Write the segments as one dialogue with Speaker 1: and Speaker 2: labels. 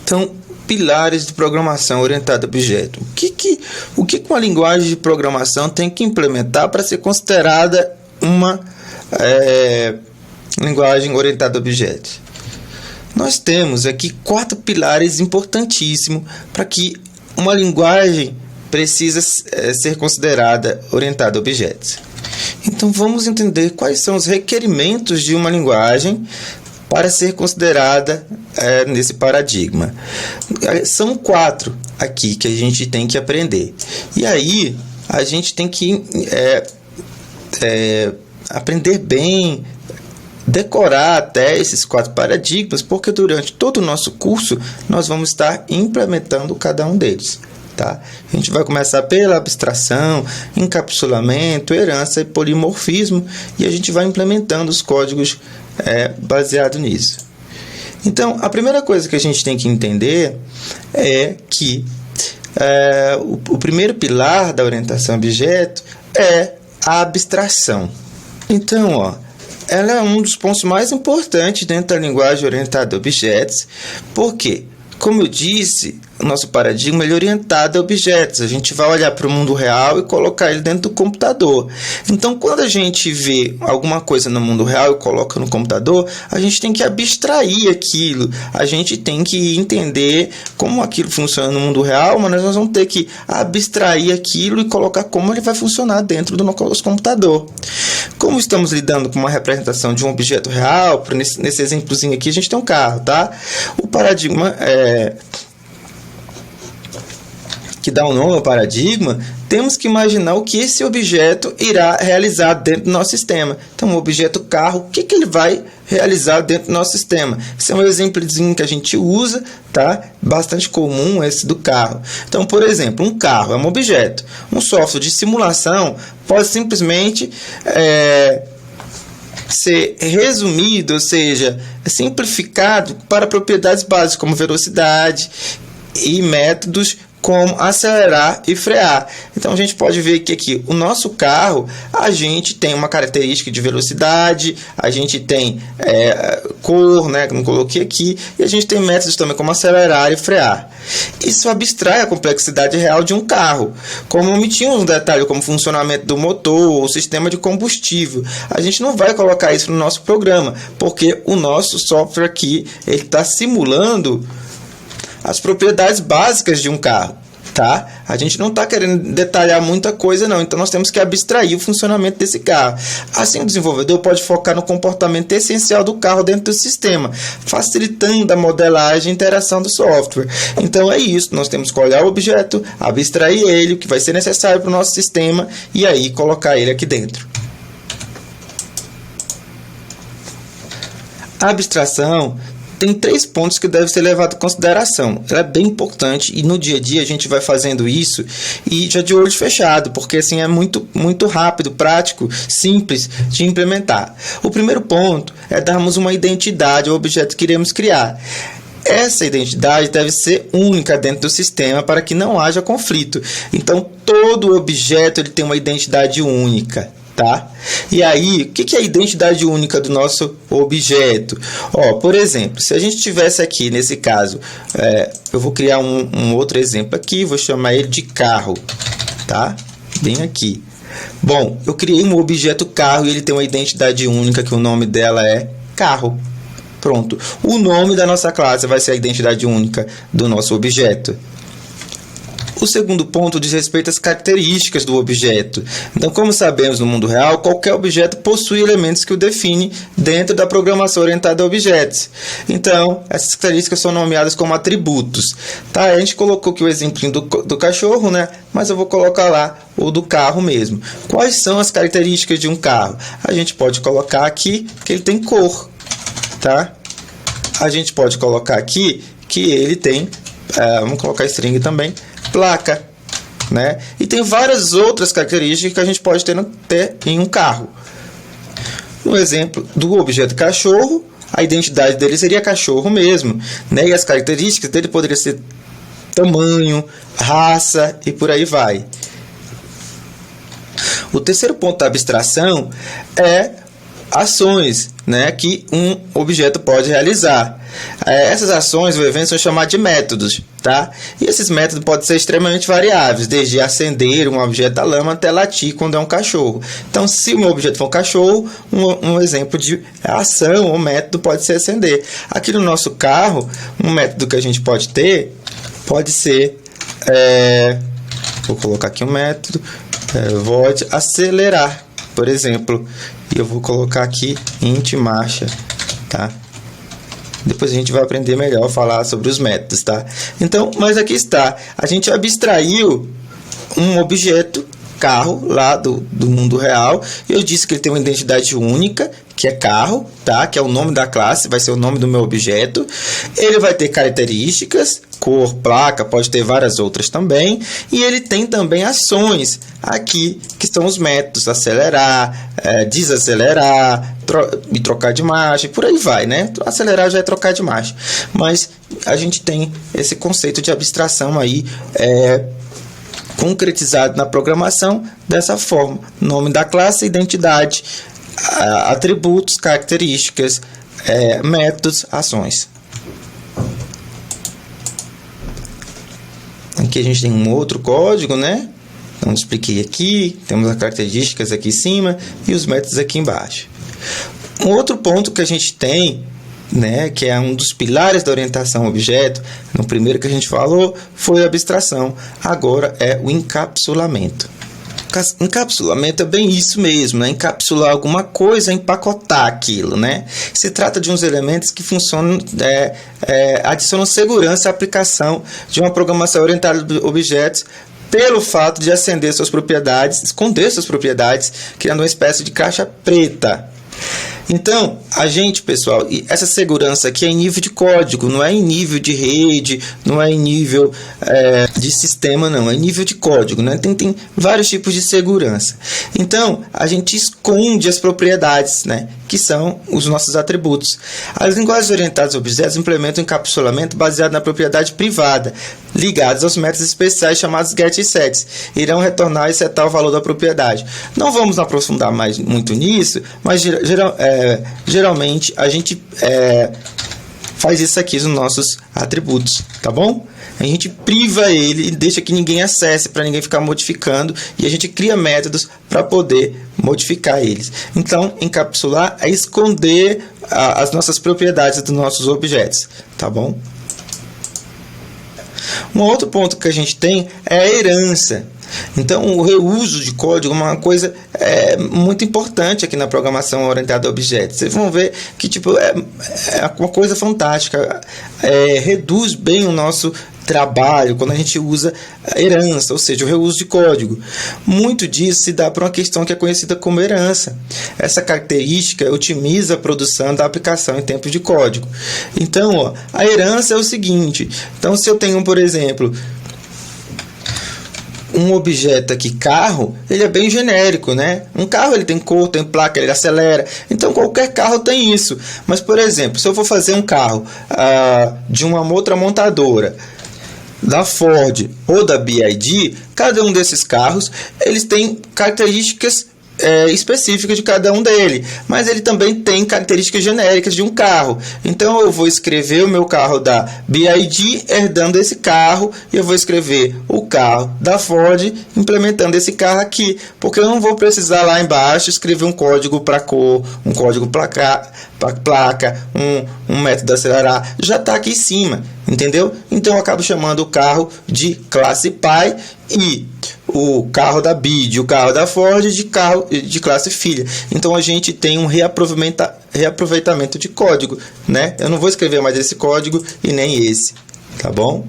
Speaker 1: Então, pilares de programação orientada a objeto. O que uma linguagem de programação tem que implementar para ser considerada uma linguagem orientada a objetos? Nós temos aqui 4 pilares importantíssimos para que uma linguagem precisa ser considerada orientada a objetos. Então, vamos entender quais são os requerimentos de uma linguagem para ser considerada nesse paradigma. São 4 aqui que a gente tem que aprender. E aí, a gente tem que aprender bem, decorar até esses 4 paradigmas, porque durante todo o nosso curso nós vamos estar implementando cada um deles. Tá? A gente vai começar pela abstração, encapsulamento, herança e polimorfismo, e a gente vai implementando os códigos baseado nisso. Então, a primeira coisa que a gente tem que entender é que o primeiro pilar da orientação a objeto é a abstração. Então, ela é um dos pontos mais importantes dentro da linguagem orientada a objetos, porque, como eu disse, o nosso paradigma é orientado a objetos. A gente vai olhar para o mundo real e colocar ele dentro do computador. Então, quando a gente vê alguma coisa no mundo real e coloca no computador, a gente tem que abstrair aquilo. A gente tem que entender como aquilo funciona no mundo real, mas nós vamos ter que abstrair aquilo e colocar como ele vai funcionar dentro do nosso computador. Como estamos lidando com uma representação de um objeto real, nesse exemplozinho aqui a gente tem um carro, tá? O paradigma que dá o nome ao paradigma, temos que imaginar o que esse objeto irá realizar dentro do nosso sistema. Então, o objeto carro, o que ele vai realizar dentro do nosso sistema? Esse é um exemplozinho que a gente usa, tá? Bastante comum esse do carro. Então, por exemplo, um carro é um objeto. Um software de simulação pode simplesmente ser resumido, ou seja, simplificado para propriedades básicas como velocidade e métodos como acelerar e frear. Então, a gente pode ver que aqui, o nosso carro, a gente tem uma característica de velocidade, a gente tem cor, né, que não coloquei aqui, e a gente tem métodos também como acelerar e frear. Isso abstrai a complexidade real de um carro, como omitimos um detalhe como o funcionamento do motor ou sistema de combustível. A gente não vai colocar isso no nosso programa, porque o nosso software aqui está simulando as propriedades básicas de um carro, tá? A gente não está querendo detalhar muita coisa, não. Então, nós temos que abstrair o funcionamento desse carro. Assim, o desenvolvedor pode focar no comportamento essencial do carro dentro do sistema, facilitando a modelagem e interação do software. Então, é isso. Nós temos que olhar o objeto, abstrair ele, o que vai ser necessário para o nosso sistema, e aí colocar ele aqui dentro. A abstração tem 3 pontos que devem ser levados em consideração. Ela é bem importante e no dia a dia a gente vai fazendo isso e já de olho fechado, porque assim é muito rápido, prático, simples de implementar. O primeiro ponto é darmos uma identidade ao objeto que iremos criar. Essa identidade deve ser única dentro do sistema para que não haja conflito. Então, todo objeto ele tem uma identidade única. Tá? E aí, o que é a identidade única do nosso objeto? Por exemplo, se a gente tivesse aqui, nesse caso, eu vou criar um outro exemplo aqui, vou chamar ele de carro, tá? Bem aqui. Bom, eu criei um objeto carro e ele tem uma identidade única, que o nome dela é carro. Pronto. O nome da nossa classe vai ser a identidade única do nosso objeto. O segundo ponto diz respeito às características do objeto. Então, como sabemos no mundo real, qualquer objeto possui elementos que o definem dentro da programação orientada a objetos. Então, essas características são nomeadas como atributos. Tá? A gente colocou aqui o exemplo do cachorro, né? Mas eu vou colocar lá o do carro mesmo. Quais são as características de um carro? A gente pode colocar aqui que ele tem cor. Tá? A gente pode colocar aqui que ele tem, vamos colocar string também, placa, né? E tem várias outras características que a gente pode ter em um carro. No exemplo do objeto cachorro, a identidade dele seria cachorro mesmo, né? E as características dele poderiam ser tamanho, raça e por aí vai. O terceiro ponto da abstração é ações, né, que um objeto pode realizar. Essas ações ou eventos são chamados de métodos, tá? E esses métodos podem ser extremamente variáveis, desde acender um objeto da lama até latir quando é um cachorro. Então, se o meu objeto for um cachorro, um exemplo de ação ou método pode ser acender. Aqui no nosso carro, um método que a gente pode ter pode ser, vou colocar aqui um método, pode acelerar, por exemplo, e eu vou colocar aqui int marcha, tá? Depois a gente vai aprender melhor a falar sobre os métodos, tá? Então, mas aqui está, a gente abstraiu um objeto, carro, lá do mundo real. Eu disse que ele tem uma identidade única, que é carro, tá? Que é o nome da classe, vai ser o nome do meu objeto. Ele vai ter características, cor, placa, pode ter várias outras também. E ele tem também ações aqui, que são os métodos: acelerar, desacelerar, e trocar de marcha, e por aí vai, né? Acelerar já é trocar de marcha. Mas a gente tem esse conceito de abstração aí, concretizado na programação dessa forma: nome da classe, identidade, atributos, características, métodos, ações. Aqui a gente tem um outro código, né? Então, expliquei aqui, temos as características aqui em cima e os métodos aqui embaixo. Um outro ponto que a gente tem, né, que é um dos pilares da orientação a objeto, no primeiro que a gente falou foi a abstração, agora é o encapsulamento. Encapsulamento é bem isso mesmo, né? Encapsular alguma coisa, empacotar aquilo, né? Se trata de uns elementos que funcionam, adicionam segurança à aplicação de uma programação orientada a objetos, pelo fato de acender suas propriedades, esconder suas propriedades, criando uma espécie de caixa preta. Então, a gente, pessoal, essa segurança aqui é em nível de código, não é em nível de rede, não é em nível de sistema, não, é em nível de código, né? Tem vários tipos de segurança. Então, a gente esconde as propriedades, né, que são os nossos atributos. As linguagens orientadas a objetos implementam encapsulamento baseado na propriedade privada, ligados aos métodos especiais chamados get e set. Irão retornar e setar o valor da propriedade. Não vamos aprofundar muito nisso, mas geralmente a gente faz isso aqui nos nossos atributos, tá bom? A gente priva ele e deixa que ninguém acesse, para ninguém ficar modificando, e a gente cria métodos para poder modificar eles. Então, encapsular é esconder as nossas propriedades dos nossos objetos, tá bom? Um outro ponto que a gente tem é a herança. Então, o reuso de código é uma coisa muito importante aqui na programação orientada a objetos. Vocês vão ver que é uma coisa fantástica. Reduz bem o nosso trabalho quando a gente usa a herança, ou seja, o reuso de código. Muito disso se dá para uma questão que é conhecida como herança. Essa característica otimiza a produção da aplicação em tempo de código. Então, a herança é o seguinte: então, se eu tenho, por exemplo, um objeto aqui, carro, ele é bem genérico, né? Um carro, ele tem cor, tem placa, ele acelera. Então, qualquer carro tem isso. Mas, por exemplo, se eu for fazer um carro de uma outra montadora, da Ford ou da BYD, cada um desses carros, eles têm características específicas de cada um dele, mas ele também tem características genéricas de um carro. Então eu vou escrever o meu carro da BYD herdando esse carro, e eu vou escrever o carro da Ford implementando esse carro aqui, porque eu não vou precisar lá embaixo escrever um código para cor, um código para placa, um método acelerar, já está aqui em cima, entendeu? Então eu acabo chamando o carro de classe pai e o carro da BYD, o carro da Ford de classe filha. Então a gente tem um reaproveitamento de código, né? Eu não vou escrever mais esse código e nem esse, tá bom?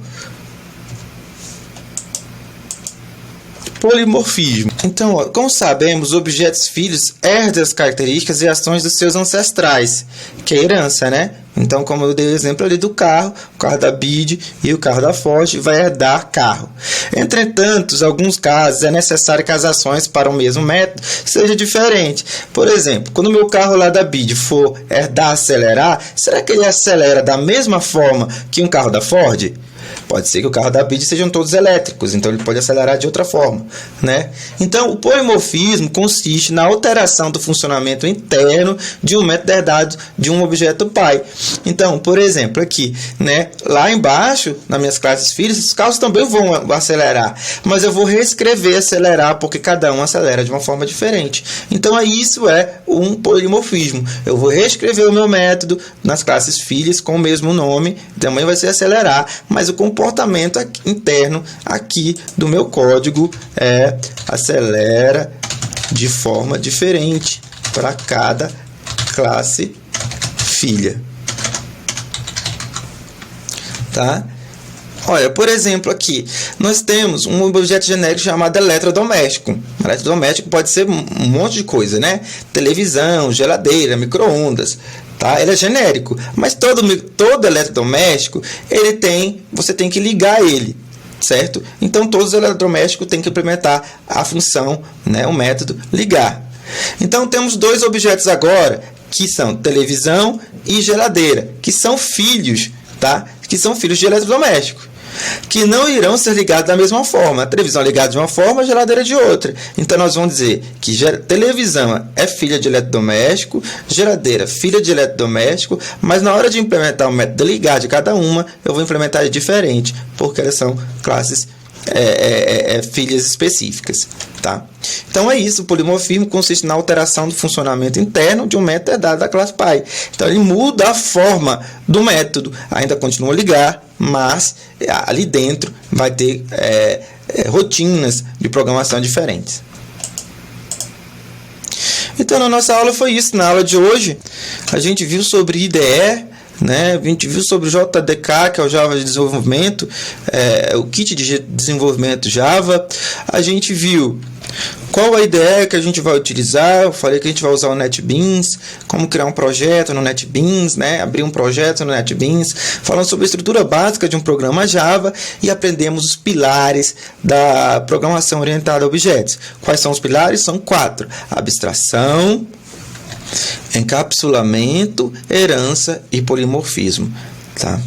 Speaker 1: Polimorfismo. Então, como sabemos, objetos filhos herdam as características e ações dos seus ancestrais, que é a herança, né? Então, como eu dei o exemplo ali do carro, o carro da BYD e o carro da Ford vai herdar carro. Entretanto, em alguns casos é necessário que as ações para o mesmo método sejam diferentes. Por exemplo, quando o meu carro lá da BYD for herdar acelerar, será que ele acelera da mesma forma que um carro da Ford? Pode ser que o carro da BID sejam todos elétricos, então ele pode acelerar de outra forma, né? Então, o polimorfismo consiste na alteração do funcionamento interno de um método herdado de um objeto pai. Então, por exemplo, aqui, né, lá embaixo, nas minhas classes filhas, os carros também vão acelerar, mas eu vou reescrever acelerar, porque cada um acelera de uma forma diferente. Então, isso é um polimorfismo. Eu vou reescrever o meu método nas classes filhas com o mesmo nome, também vai ser acelerar, mas o comportamento interno aqui do meu código acelera de forma diferente para cada classe filha. Tá? Olha, por exemplo, aqui nós temos um objeto genérico chamado eletrodoméstico. Eletrodoméstico pode ser um monte de coisa, né? Televisão, geladeira, micro-ondas, tá? Ele é genérico, mas todo eletrodoméstico, você tem que ligar ele, certo? Então, todos os eletrodomésticos têm que implementar a função, né, o método ligar. Então, temos dois objetos agora, que são televisão e geladeira, que são filhos, tá? Que são filhos de eletrodoméstico, que não irão ser ligados da mesma forma. A televisão é ligada de uma forma, a geladeira de outra. Então, nós vamos dizer que televisão é filha de eletrodoméstico, geladeira filha de eletrodoméstico, mas na hora de implementar o método ligar de cada uma, eu vou implementar diferente, porque elas são classes filhas específicas, tá? Então é isso, o polimorfismo consiste na alteração do funcionamento interno de um método herdado da classe pai. Então ele muda a forma do método, ainda continua a ligar, mas ali dentro vai ter rotinas de programação diferentes. Então na nossa aula foi isso. Na aula de hoje a gente viu sobre IDE, né? A gente viu sobre o JDK, que é o Java de desenvolvimento, o kit de desenvolvimento Java. A gente viu qual a ideia que a gente vai utilizar. Eu falei que a gente vai usar o NetBeans, como criar um projeto no NetBeans, né? Abrir um projeto no NetBeans, falando sobre a estrutura básica de um programa Java e aprendemos os pilares da programação orientada a objetos. Quais são os pilares? São 4: abstração, encapsulamento, herança e polimorfismo, tá?